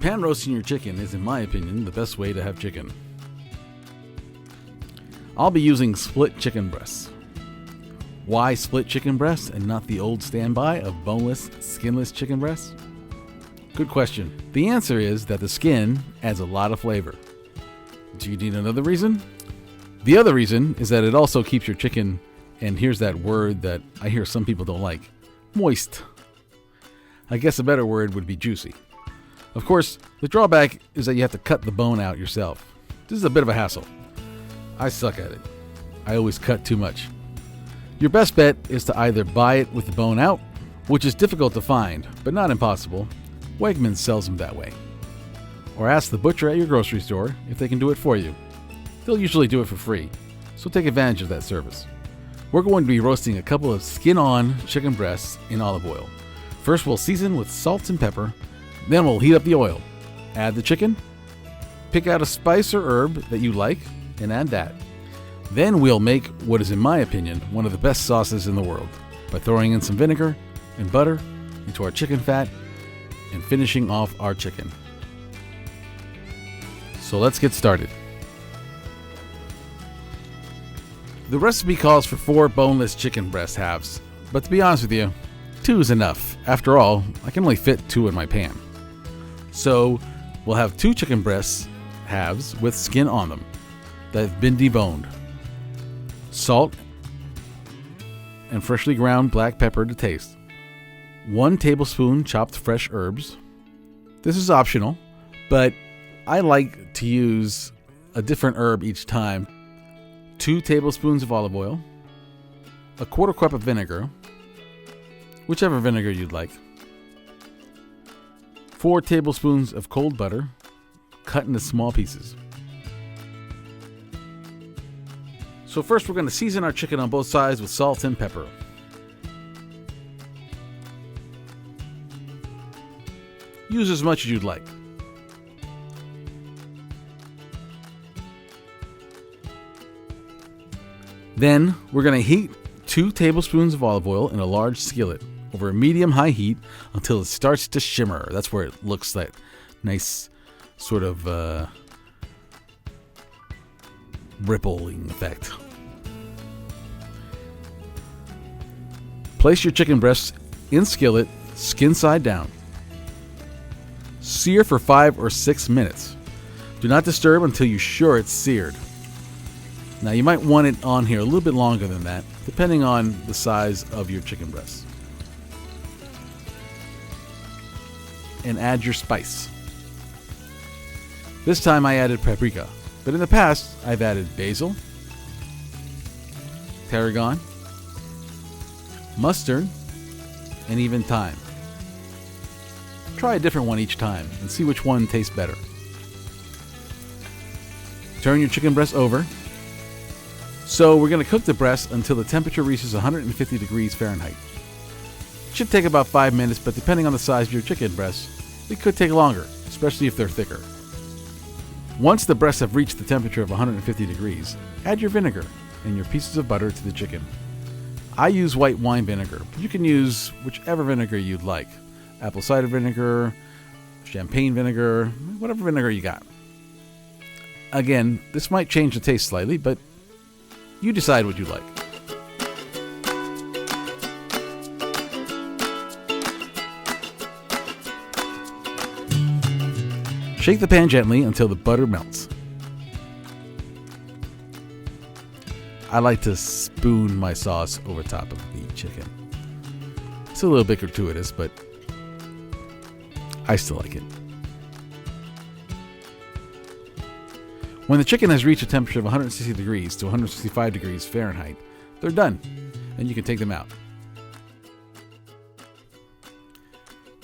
Pan roasting your chicken is, in my opinion, the best way to have chicken. I'll be using split chicken breasts. Why split chicken breasts and not the old standby of boneless, skinless chicken breasts? Good question. The answer is that the skin adds a lot of flavor. Do you need another reason? The other reason is that it also keeps your chicken, and here's that word that I hear some people don't like, moist. I guess a better word would be juicy. Of course, the drawback is that you have to cut the bone out yourself. This is a bit of a hassle. I suck at it. I always cut too much. Your best bet is to either buy it with the bone out, which is difficult to find, but not impossible. Wegmans sells them that way. Or ask the butcher at your grocery store if they can do it for you. They'll usually do it for free, so take advantage of that service. We're going to be roasting a couple of skin-on chicken breasts in olive oil. First, we'll season with salt and pepper. Then we'll heat up the oil. Add the chicken. Pick out a spice or herb that you like and add that. Then we'll make what is, in my opinion, one of the best sauces in the world by throwing in some vinegar and butter into our chicken fat and finishing off our chicken. So let's get started. The recipe calls for 4 boneless chicken breast halves, but to be honest with you, 2 is enough. After all, I can only fit 2 in my pan. So we'll have 2 chicken breast halves with skin on them that have been deboned. Salt and freshly ground black pepper to taste. 1 tablespoon chopped fresh herbs. This is optional, but I like to use a different herb each time. 2 tablespoons of olive oil. 1/4 cup of vinegar, whichever vinegar you'd like. 4 tablespoons of cold butter, cut into small pieces. So first we're going to season our chicken on both sides with salt and pepper. Use as much as you'd like. Then we're going to heat 2 tablespoons of olive oil in a large skillet over a medium-high heat until it starts to shimmer. That's where it looks like nice sort of rippling effect. Place your chicken breasts in skillet, skin side down. Sear for 5 or 6 minutes. Do not disturb until you're sure it's seared. Now you might want it on here a little bit longer than that, depending on the size of your chicken breasts. And add your spice. This time I added paprika, but in the past I've added basil, tarragon, mustard, and even thyme. Try a different one each time and see which one tastes better. Turn your chicken breast over. So we're going to cook the breast until the temperature reaches 150 degrees Fahrenheit. It should take about 5 minutes, but depending on the size of your chicken breast, it could take longer, especially if they're thicker. Once the breasts have reached the temperature of 150 degrees, add your vinegar and your pieces of butter to the chicken. I use white wine vinegar, but you can use whichever vinegar you'd like. Apple cider vinegar, champagne vinegar, whatever vinegar you got. Again, this might change the taste slightly, but you decide what you like. Shake the pan gently until the butter melts. I like to spoon my sauce over top of the chicken. It's a little bit gratuitous, but I still like it. When the chicken has reached a temperature of 160 degrees to 165 degrees Fahrenheit, they're done, and you can take them out.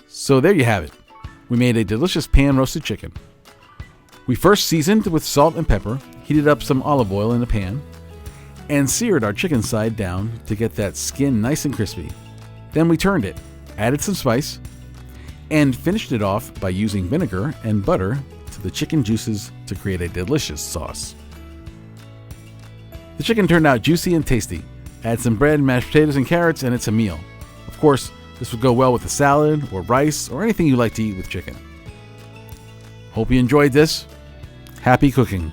So there you have it. We made a delicious pan-roasted chicken. We first seasoned with salt and pepper, heated up some olive oil in a pan, and seared our chicken side down to get that skin nice and crispy. Then we turned it, added some spice, and finished it off by using vinegar and butter to the chicken juices to create a delicious sauce. The chicken turned out juicy and tasty. Add some bread, mashed potatoes, and carrots, and it's a meal. Of course, this would go well with a salad or rice or anything you like to eat with chicken. Hope you enjoyed this. Happy cooking.